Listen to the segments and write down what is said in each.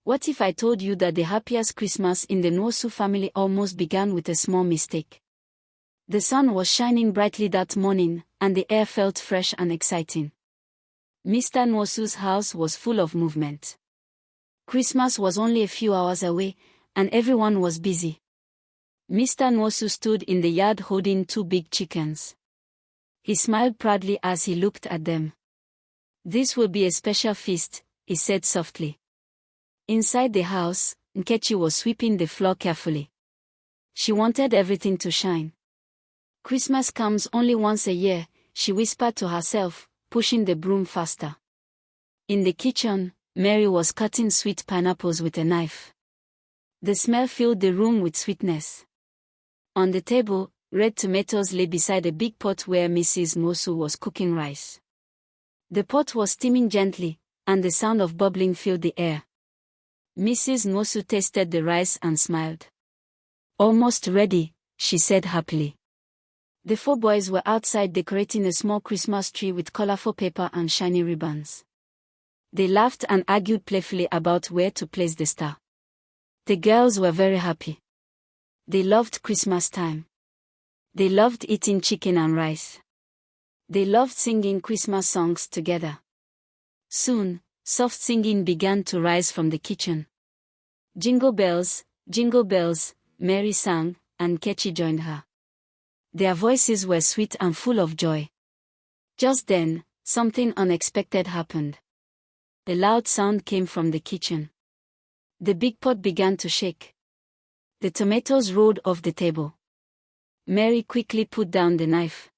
What if I told you that the happiest Christmas in the Nwosu family almost began with a small mistake? The sun was shining brightly that morning, and the air felt fresh and exciting. Mr. Nwosu's house was full of movement. Christmas was only a few hours away, and everyone was busy. Mr. Nwosu stood in the yard holding 2 big chickens. He smiled proudly as he looked at them. "This will be a special feast," he said softly. Inside the house, Nkechi was sweeping the floor carefully. She wanted everything to shine. "Christmas comes only once a year," she whispered to herself, pushing the broom faster. In the kitchen, Mary was cutting sweet pineapples with a knife. The smell filled the room with sweetness. On the table, red tomatoes lay beside a big pot where Mrs. Nwosu was cooking rice. The pot was steaming gently, and the sound of bubbling filled the air. Mrs. Nwosu tasted the rice and smiled. "Almost ready," she said happily. The 4 boys were outside decorating a small Christmas tree with colorful paper and shiny ribbons. They laughed and argued playfully about where to place the star. The girls were very happy. They loved Christmas time. They loved eating chicken and rice. They loved singing Christmas songs together. Soon, soft singing began to rise from the kitchen. Jingle bells, Mary sang, and Nkechi joined her. Their voices were sweet and full of joy. Just then, something unexpected happened. A loud sound came from the kitchen. The big pot began to shake. The tomatoes rolled off the table. Mary quickly put down the knife.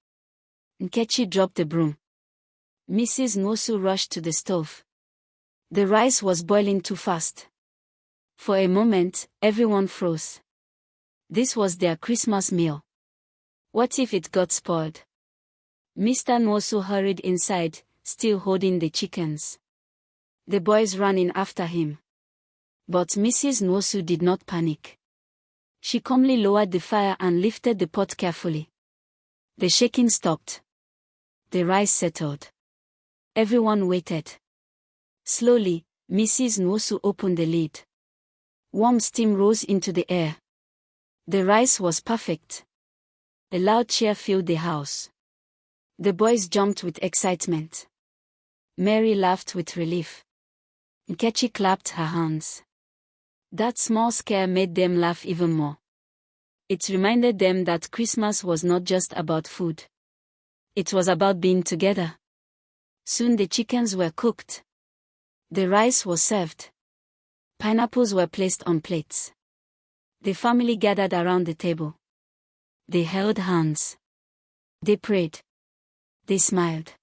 Nkechi dropped the broom. Mrs. Nwosu rushed to the stove. The rice was boiling too fast. For a moment, everyone froze. This was their Christmas meal. What if it got spoiled? Mr. Nwosu hurried inside, still holding the chickens. The boys ran in after him. But Mrs. Nwosu did not panic. She calmly lowered the fire and lifted the pot carefully. The shaking stopped. The rice settled. Everyone waited. Slowly, Mrs. Nwosu opened the lid. Warm steam rose into the air. The rice was perfect. A loud cheer filled the house. The boys jumped with excitement. Mary laughed with relief. Nkechi clapped her hands. That small scare made them laugh even more. It reminded them that Christmas was not just about food. It was about being together. Soon the chickens were cooked. The rice was served. Pineapples were placed on plates. The family gathered around the table. They held hands. They prayed. They smiled.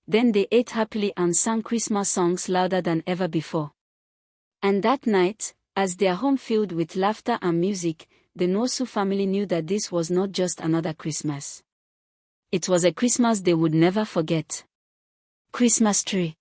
Then they ate happily and sang Christmas songs louder than ever before. And that night, as their home filled with laughter and music, the Nwosu family knew that this was not just another Christmas. It was a Christmas they would never forget. Christmas tree.